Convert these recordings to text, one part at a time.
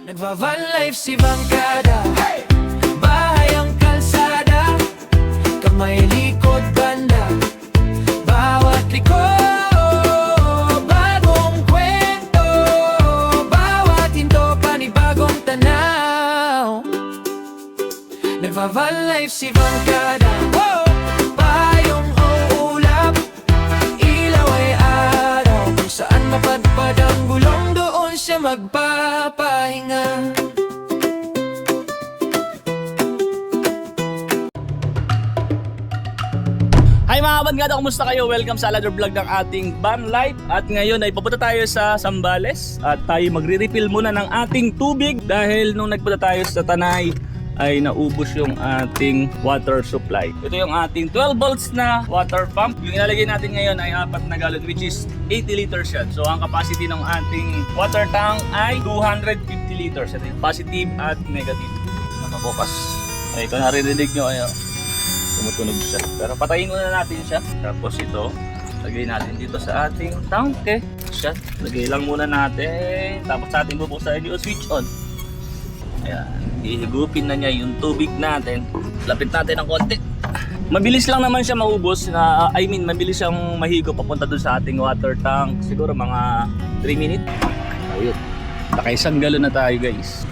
Nagva-van life si Bangkada, bahay ang kalsada, kamay likod banda, bawat liko, bagong kwento, bawat hinto panibagong tanaw. Nagva-van life si Bangkada, payong ulap, ilaw ay araw, kung saan mapadpad ang gulong doon siya magpapahinga. Hi mga kabangkada, kumusta kayo? Welcome sa another vlog ng ating van life. At ngayon ay papunta tayo sa Zambales at tayo magre-refill muna ng ating tubig dahil nung nagpunta tayo sa Tanay ay naubos yung ating water supply. Ito yung ating 12 volts na water pump. Yung ilalagay natin ngayon ay 4 na galon, which is 80 liters yan. So ang capacity ng ating water tank ay 250 liters. Ito yung positive at negative. Nakapokas. Ay, ito naririnig nyo. Ay, tumutunog siya. Pero patayin muna natin siya. Tapos ito, lagay natin dito sa ating tanke. Siya, lagay lang muna natin. Tapos sa ating bubuksan yung switch on. Ayan. Ihigupin na niya yung tubig natin. Lapit natin ng konti. Mabilis lang naman siya maubos. Mabilis siyang mahigo papunta dun sa ating water tank. Siguro mga 3 minutes. O yun. Naka-1 galon na tayo, guys.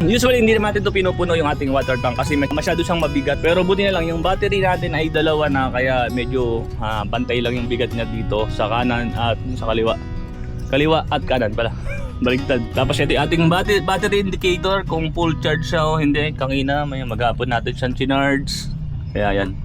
Usually hindi naman natin ito pinupuno yung ating water tank kasi masyado siyang mabigat. Pero buti na lang yung battery natin ay 2 na, kaya medyo pantay lang yung bigat niya dito sa kanan at sa kaliwa. Kaliwa at kanan pala. Baligtad. Tapos ito yung ating battery indicator kung full charge siya o hindi. Kanina may maghapon natin siyang chinards. Kaya yan,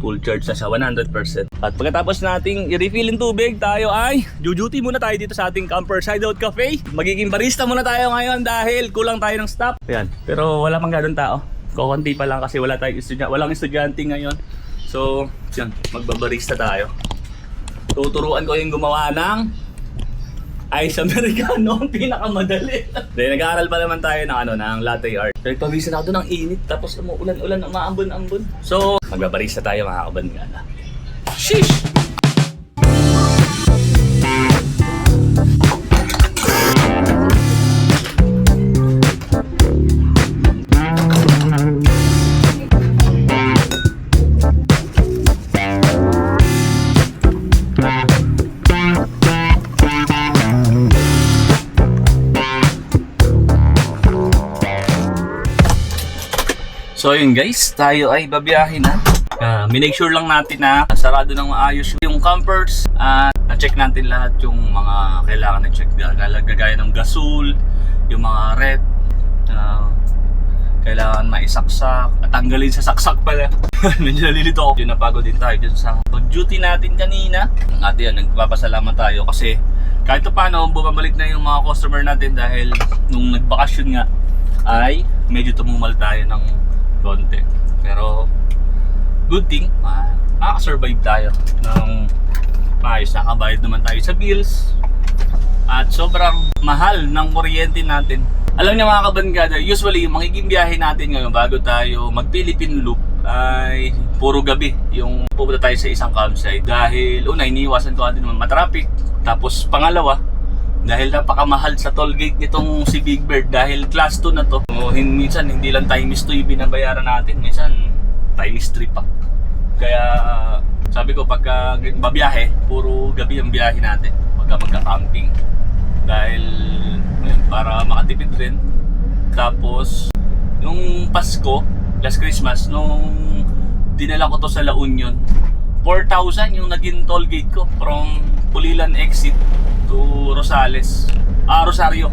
full charge na siya 100%. At pagkatapos nating i-refill yung tubig, tayo ay duty muna tayo dito sa ating Campers Hideout Cafe. Magiging barista muna tayo ngayon dahil kulang tayo ng staff. Ayan. Pero wala pang ganun tao. Kukunti pa lang kasi walang estudyante ngayon. So, yan, magbabarista tayo. Tuturuan ko yung gumawa ng ice americano, ang pinakamadali. Dahil nag-aaral pa naman tayo ng latte art. Nagpawisan ako doon ng init, tapos umuulan-ulan, umaambon-ambon. So, magbabarista tayo mga kabangkada. Sheesh! So yun guys, tayo ay babiyahin na. Minake sure lang natin na sarado ng maayos yung campers. Na-check natin lahat yung mga kailangan na-check. Gagaya ng gasol, yung mga rep. Kailangan maisaksak at tanggalin sa saksak pala. Medyo nalilito ako. Yung napagod din tayo dun sa duty natin kanina. At yan, nagpapasalamat tayo kasi kahit paano bumabalik na yung mga customer natin dahil nung nagbakasyon nga ay medyo tumumal tayo ng konti. Pero good thing, makaka-survive tayo ng maayos. Nakabayad naman tayo sa bills at sobrang mahal ng kuryente natin. Alam niyo mga kabangkada, usually yung magiging biyahe natin ngayon bago tayo mag-Philippine Loop ay puro gabi yung pupunta tayo sa isang campsite. Dahil una, iniiwasan ko natin naman matraffic. Tapos pangalawa, dahil napakamahal sa toll gate nitong si Big Bird dahil class 2 na to. Minsan hindi lang times 2 yung binabayaran natin, minsan times 3 pa. Kaya sabi ko pagka babiyahe, puro gabi ang biyahe natin pagka magka-camping. Dahil para makatipid rin. Tapos nung Pasko, last Christmas, nung dinala ko to sa La Union, 4,000 yung naging toll gate ko from Pulilan exit to Rosales, Rosario,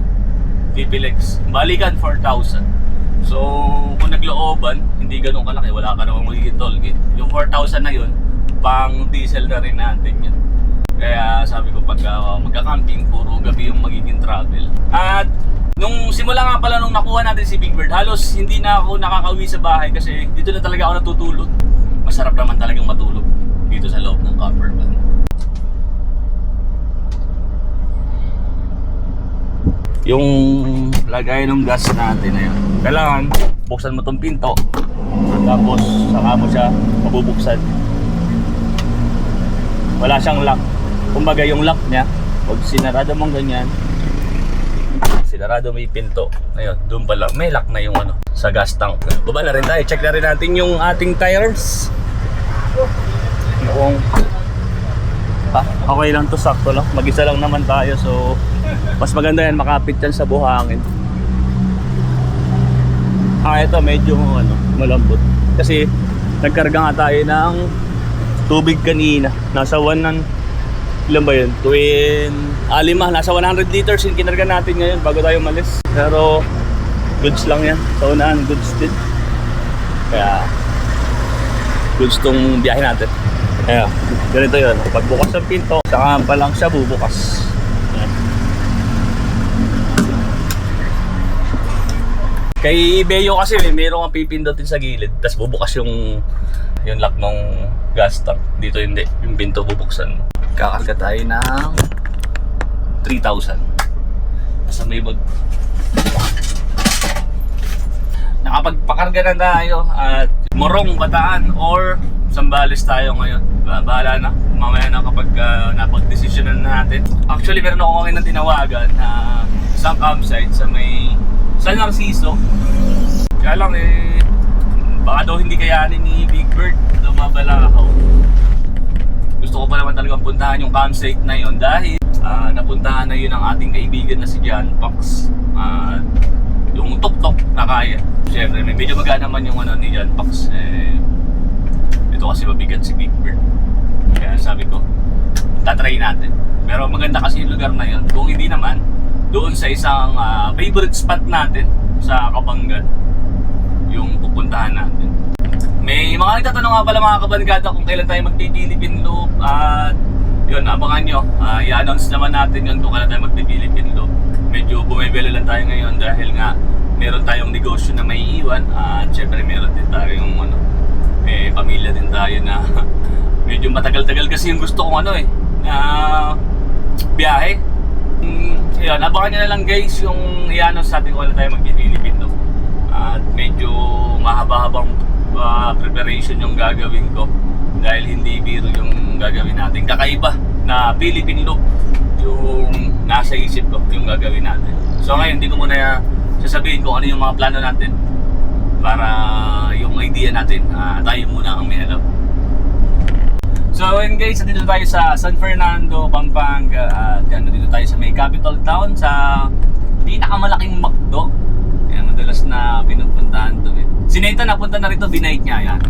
Pipilex. Balikan 4,000. So kung naglooban, hindi ganun kalaki, wala ka namang magiging toll gate. Yung 4,000 na yun, pang diesel na rin natin yun. Kaya sabi ko pagka magka-camping, puro gabi yung magiging travel. At nung simula nga pala nung nakuha natin si Big Bird, halos hindi na ako nakakauwi sa bahay kasi dito na talaga ako natutulog. Masarap naman talagang matulog dito sa loob ng camper van. Yung lagay ng gas natin na yun, kailangan buksan mo tong pinto tapos saka mo siya mabubuksan. wala siyang lock. Kumbaga yung lock niya, pag sinarado mong ganyan, sinarado mo yung pinto. Ayun, doon pala, may lock na yung ano, sa gas tank. Baba na rin tayo, check na rin natin yung ating tires. Kung okay lang to, sakto lang. Mag-isa lang naman tayo, so mas maganda yan, makapit yan sa buhangin. Ito medyo ano, malambot. Kasi nagkarga nga tayo ng tubig kanina. Nasa 100, ilan ba yun? Nasa 100 liters yung kinarga natin ngayon bago tayo malis. Pero goods lang yan. Sa unahan, goods din. Kaya goods tong biyahe natin. Kaya ganito yun. Pagbukas ng pinto, saka pa lang siya bubukas. Kay Beo kasi mayroong kang pipindutin sa gilid, tapos bubukas yung lock ng gas tank. Dito hindi, yung pinto bubuksan mo. Kakarga tayo ng 3,000. Nasa may bag. Nakapagpakarga na tayo at Morong, Bataan or Zambales tayo ngayon. Bahala na, mamaya na kapag napag-desisyonan na natin. Actually meron ako ngayon na tinawagan na isang campsite sa may San Narciso. Kaya lang baka daw hindi kayanin ni Big Bird, lumabala ako. Gusto ko pa naman talagang puntahan yung campsite na yon dahil napuntahan na yun ang ating kaibigan na si John Pax. Yung tok-tok na kaya. Siyempre, medyo magaan naman yung ano ni John Pax. Ito kasi mabigat si Big Bird. Kaya sabi ko, tatry natin. Pero maganda kasi yung lugar na yun. Kung hindi naman, doon sa isang favorite spot natin sa Kabanggan yung pupuntahan natin. May mga nagtatanong nga pala mga kabarkada kung kailan tayo magti-Philippine Loop at yun, abangan nyo. I-announce naman natin yun kung kailan tayo magti-Philippine Loop. Medyo bumibili lang tayo ngayon dahil nga meron tayong negosyo na may iwan at syempre meron din tayong may pamilya din tayo na medyo matagal-tagal kasi yung gusto kong biyahe. Ayun, abangan nyo na lang guys yung i-announce sa atin kung wala tayo mag-Philippine Loop. At medyo mahaba-habang preparation yung gagawin ko dahil hindi biro yung gagawin natin. Kakaiba na Philippine Loop yung nasa isip ko yung gagawin natin. So ngayon hindi ko muna sasabihin kung ano yung mga plano natin para yung idea natin tayo muna ang may alam. So and guys, dito tayo sa San Fernando, Pampanga at dito tayo sa may capital town sa pinakamalaking McDo. Yan, madalas na pinupuntahan to. Si Nathan napunta na rito, binight niya yan.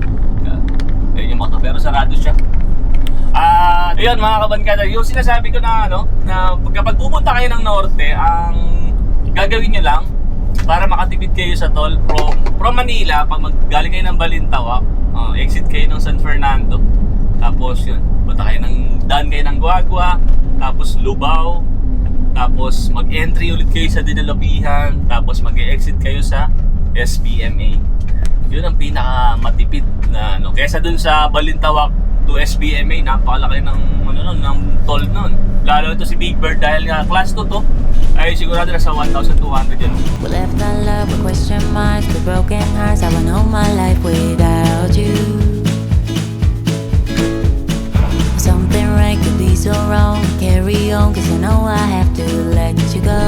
Yan yung McDo, pero sarado siya. Ayun mga kabankada, yung sinasabi ko na na kapag pupunta kayo ng norte, ang gagawin nyo lang para makatipid kayo sa toll from Manila, pag galing kayo ng Balintawak, exit kayo ng San Fernando. Tapos yun, daan kayo ng Guagua, tapos Lubao, tapos mag-entry ulit kayo sa Dinalapihan, tapos mag-exit kayo sa SBMA. Yun ang pinaka-matipid na kaysa dun sa Balintawak to SBMA, napakalaki ng toll nun. Lalo ito si Big Bird dahil nga class 2 to, ay sigurado na sa 1,200 yun. We left our love with question marks, with broken hearts. I went all my life without you. Something right could be so wrong. Carry on, cause I know I have to let you go.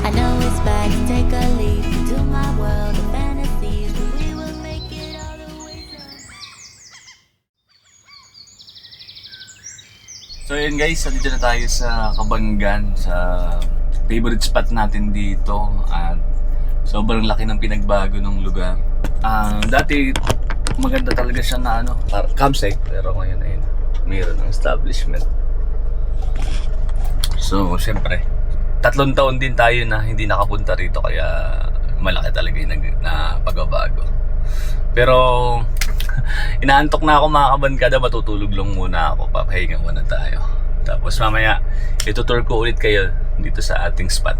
I know it's bad to take a leap into my world of fantasies, but we will make it all the way down. So yun guys, dito na tayo sa Kabanggan, sa favorite spot natin dito. At sobrang laki ng pinagbago ng lugar. Dati maganda talaga siya na campsite, pero ngayon ayun, mayroon ng establishment. So syempre 3 taon din tayo na hindi nakapunta rito, kaya malaki talaga yung na pagbabago. Pero inaantok na ako mga kabankada, matutulog lang muna ako, papahinga muna tayo. Tapos mamaya itutour ko ulit kayo dito sa ating spot.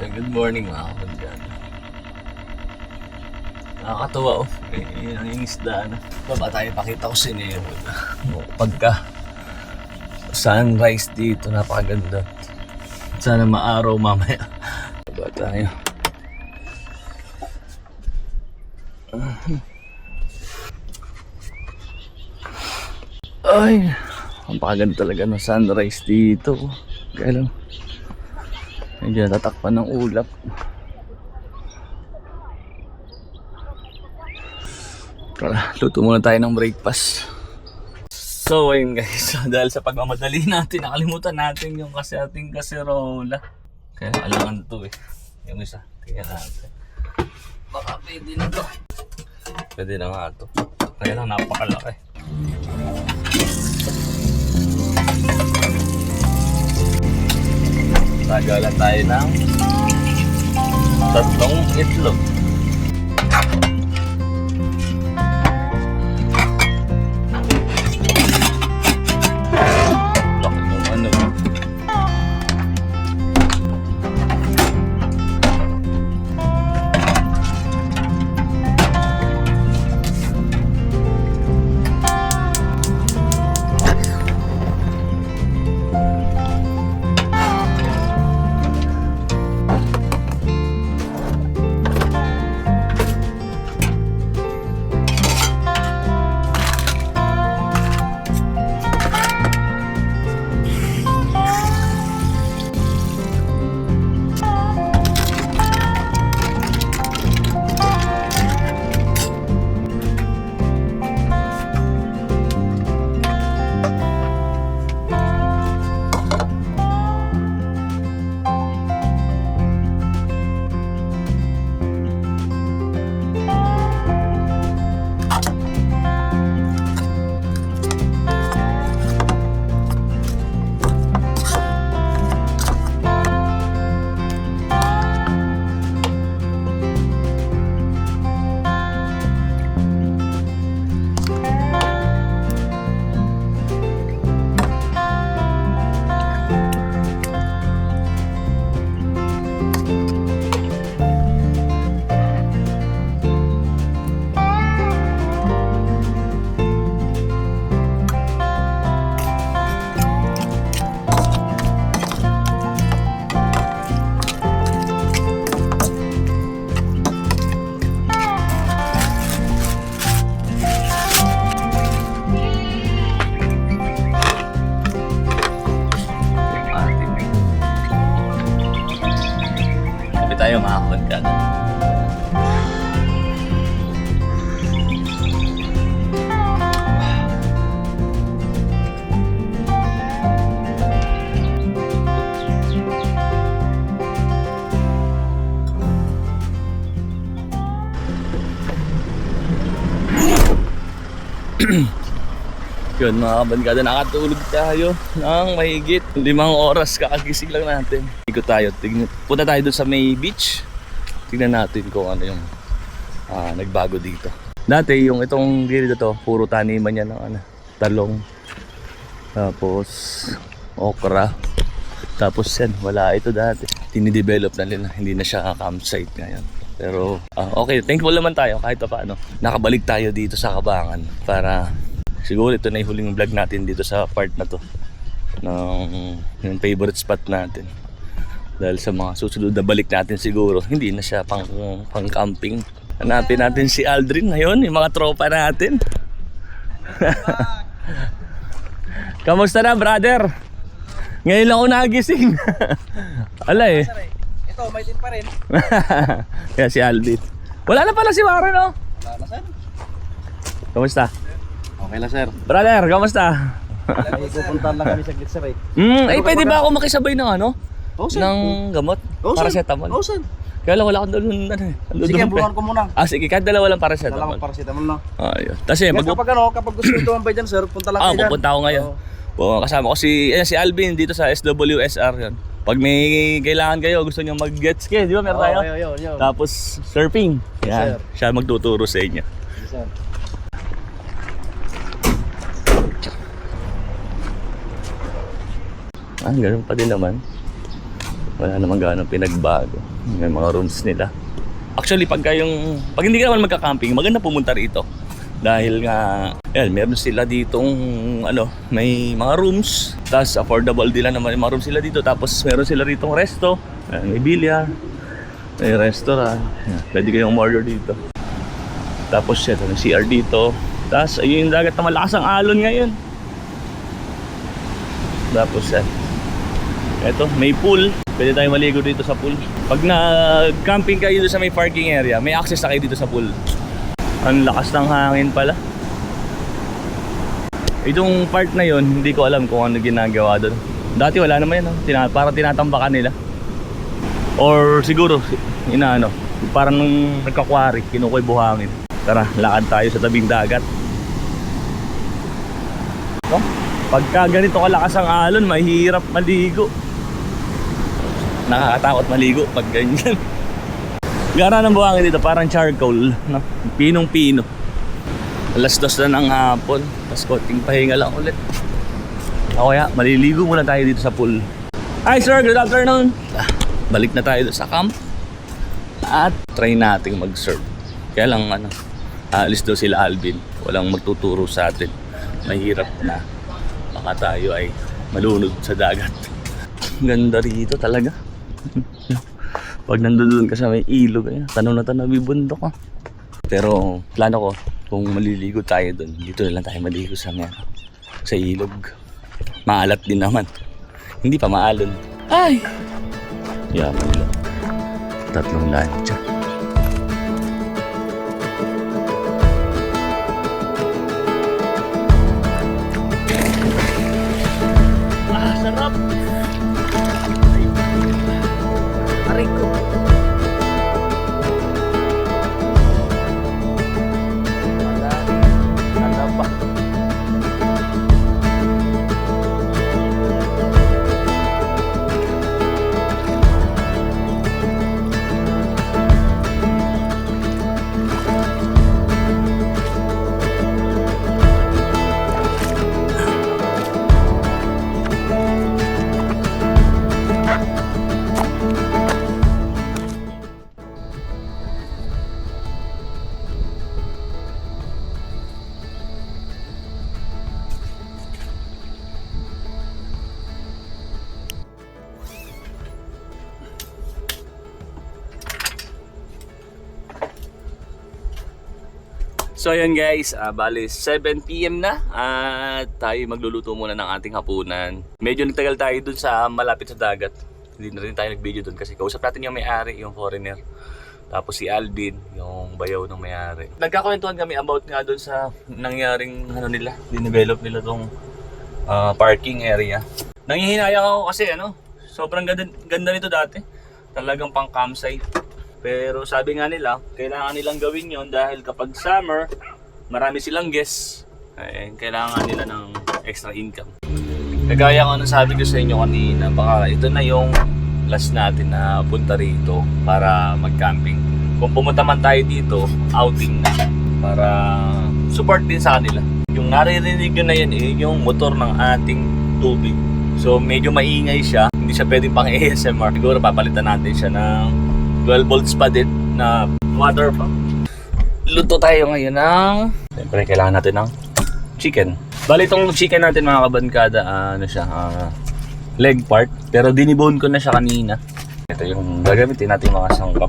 Good morning mga kapatid. Nakakatuwa oh. Yung isda na. Baba tayo, pakita ko sa inyo. Pagka sunrise dito, napakaganda. Sana maaraw mamaya. Baba tayo. Ay, ang pakaganda talaga ng sunrise dito. Kaya lang, medyo natatakpan ng ulap. Tara, luto muna tayo ng breakfast. So ayun guys, dahil sa pagmamadali natin, nakalimutan natin yung ating kaserola. Kaya alangan to eh. Yung isa, tingnan natin. Baka pwede na to. Pwede na nga to. Kaya lang napakalaki. Tagalan tayo ng 3 itlog. Laki ng ano. Tayo mga kapatid. Yun mga kabangkada, nakatulog tayo ng mahigit 5 oras, kakagising lang natin. Ikot tayo, punta tayo dun sa may beach. Tignan natin kung ano yung nagbago dito. Dati yung itong gilid to, puro taniman niya ng talong, tapos okra, tapos yan, wala ito dati. Tinidevelop na nila, hindi na siya campsite ngayon. Pero okay, thankful naman tayo kahit pa paano. Nakabalik tayo dito sa Kabangan para siguro ito na yung huling vlog natin dito sa part na to ng yung favorite spot natin. Dahil sa mga susunod na balik natin siguro, hindi na siya pang camping. Hanapin natin si Aldrin ngayon, yung mga tropa natin. Kamusta na brother? Ngayon lang ako nagising. Ala eh. Ito, may din pa rin. Kaya si Aldrin. Wala na pala si Warren oh. Wala na sir. Kamusta? Okay lang sir. Brother, kamusta? May pupuntahan lang kami saglit sir eh. Ay pwede ba ako makisabay ng ano? Oo sir. Ng gamot? Oo sir. Paracetamol? Oo sir. Kaya lang wala akong dalawang Sige, buruan ko muna. Sige, kahit dalawa lang paracetamol. Dalawang paracetamol na. Ayun. Kasi Yes, kapag gusto nyo tumambay dyan sir, punta lang kayo dyan. pupunta ako ngayon. Kasama ko si Alvin dito sa SWSR yun. Pag may kailangan kayo, gusto nyo mag-jet ski, di ba? Meron tayo? Yun. Tapos surfing. Yan. sir. Siya magtuturo sa inyo. Yes, sir. Ganun pa din naman. Wala naman gaano pinagbago. May mga rooms nila. Actually, pag hindi ka naman magka-camping, maganda pumunta rito. Dahil nga, ayan, meron sila ditong, may mga rooms. Tapos affordable din lang naman yung mga rooms sila dito. Tapos meron sila ritong resto. Ayan, may billiard. May restaurant. Ayan, pwede kayong order dito. Tapos ito, may CR dito. Tapos ayun yung dagat na malakas ang alon ngayon. Tapos ito, may pool. Pwede tayo maligo dito sa pool. Pag nag-camping kayo dito sa may parking area, may access na kayo dito sa pool. Ang lakas ng hangin pala. Itong part na yon, hindi ko alam kung ano ginagawa doon. Dati wala naman yan, parang tinatambakan nila. Or siguro, parang nagkakwari, kinukoy buhangin. Tara, lakad tayo sa tabing dagat. No? Pagka ganito kalakas ang alon, mahirap maligo. Nakakatakot maligo pag ganyan. Gara ng buhangin dito, parang charcoal, no? Pinong-pino. Alas 2 na ng hapon, tapos konting pahinga lang ulit. O kaya, maliligo muna tayo dito sa pool. Hi sir, good afternoon. Balik na tayo sa camp. At try nating mag-surf. Kaya lang, alis daw sila Alvin. Walang magtuturo sa atin. Mahirap na. Baka tayo ay malunod sa dagat. Ganda rito talaga. Pag nandun ka sa may ilog, tanaw na tanaw yung bundok. Pero plano ko, kung maliligo tayo dun, dito na lang tayo maligo sa ilog. Maalat din naman. Hindi pa maalon. Ay! Yaman lang. 3 lancha. Sarap! Aray ko! So ayan guys, bali 7 PM na at tayo magluluto muna ng ating hapunan. Medyo nagtagal tayo dun sa malapit sa dagat. Hindi na rin tayo nag-video dun kasi kausap natin yung may-ari, yung foreigner. Tapos si Alvin, yung bayaw ng may-ari. Nagkakwentuhan kami about nga dun sa nangyaring dinevelop nila tong parking area. Nangihinayang ako kasi sobrang ganda nito dati. Talagang pang campsite. Pero sabi nga nila, kailangan nilang gawin yon dahil kapag summer, marami silang guests. Kailangan nila ng extra income. Kagaya ko sabi ko sa inyo kanina, baka ito na yung last natin na punta rito para mag-camping. Kung pumunta man tayo dito, outing na. Para support din sa kanila. Yung naririnig nyo na yan yung motor ng ating tubig. So medyo maingay siya, hindi siya pwedeng pang ASMR. Siguro papalitan natin siya ng 12 volts pa din na water pump. Luto tayo ngayon ng... Siyempre kailangan natin ng chicken. Bali itong chicken natin mga kabankada, leg part. Pero dinibone ko na siya kanina. Ito yung gagamitin natin mga sangkap.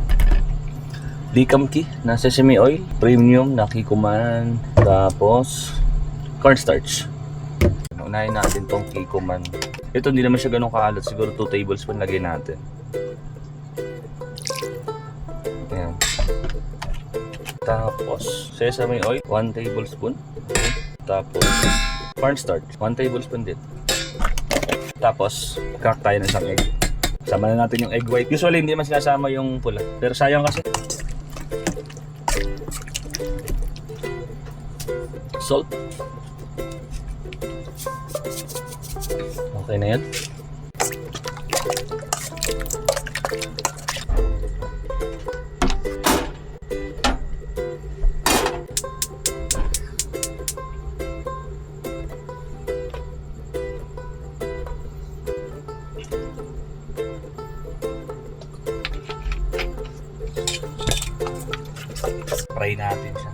Likamki na sesame oil. Premium na Kikkoman. Tapos cornstarch. Unahin natin tong Kikkoman. Ito hindi naman siya ganun kaalat. Siguro 2 tablespoon lagay natin. Ayan. Tapos sesame oil 1 tablespoon. Tapos cornstarch 1 tablespoon din. Tapos crack tayo ng isang egg. Sama na natin yung egg white. Usually hindi naman sinasama yung pula, pero sayang kasi. Salt. Okay na yan. i-fry natin siya.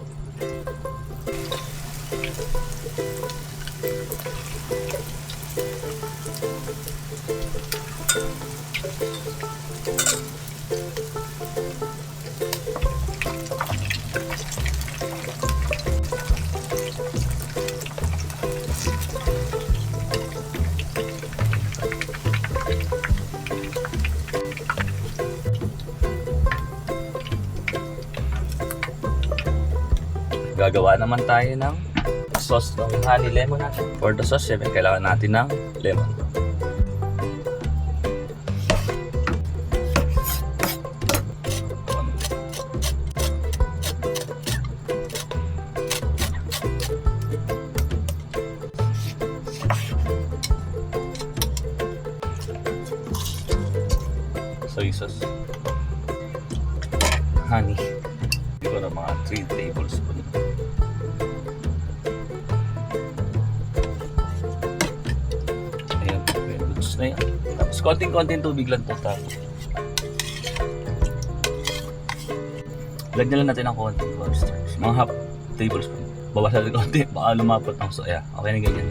Gagawa naman tayo ng sauce ng honey lemon natin. For the sauce, syempre kailangan natin ng lemon. Soy sauce. Honey. Siguro mga 3 tablespoon. Ayan, goods na yan. Tapos konting-konting tubig lang po tapos. Lagyan lang natin ng konting cornstarch. Mga half tablespoon. Bawasan natin konti, baka lumapot ng soya. Okay na ganyan.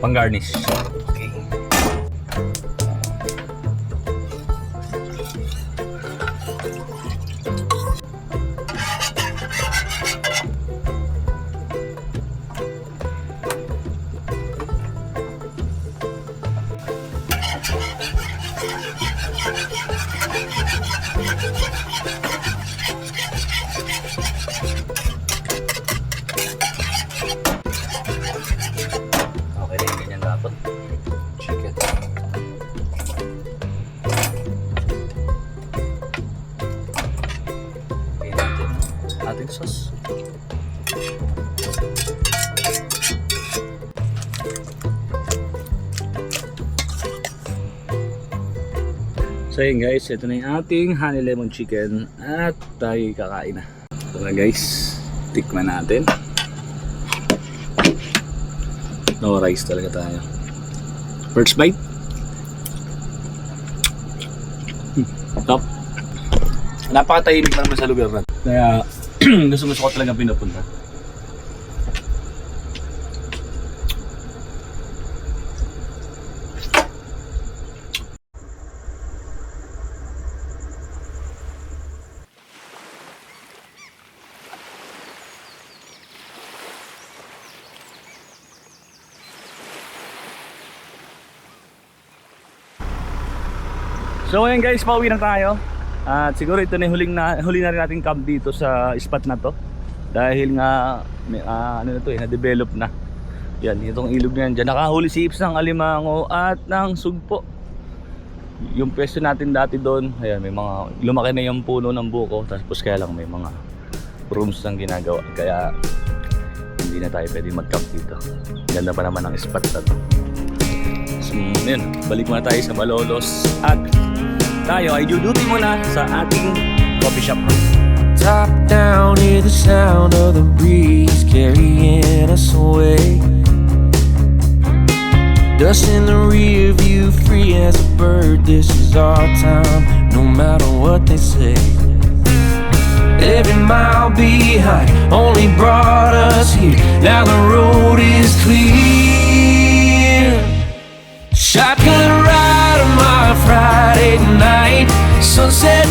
Pang-garnish. Okay. Okay rin ganyan dapat. Chicken. Okay natin ating sauce. So yun guys, ito na yung ating honey lemon chicken at tayo kakain na. Ito na guys, tikman natin. No rice talaga tayo. First bite. Top. Napakatahimik naman sa lugar na. Kaya gusto ko talaga pinupunta. So ayan guys, pauwi na tayo. At siguro ito na yung huli na rin nating camp dito sa spot na to. Dahil nga may, ano na to na-develop na. Yan, itong ilog na yan. Diyan nakahuli si Ips ng alimango at ng sugpo. Yung pwesto natin dati doon, ayan, may mga lumaki na yung puno ng buko. Tapos kaya lang may mga rooms ng ginagawa. Kaya hindi na tayo pwede mag-camp dito. Ganda pa naman ang spot na to. So yun, balik muna tayo sa Malolos. At tayo ay duduty muna sa ating coffee shop. Top down, hear the sound of the breeze carrying us away. Dust in the rear view, free as a bird. This is our time, no matter what they say. Every mile behind only brought us here. Now the road is clear. Shotgun ride on my Friday night, sunset.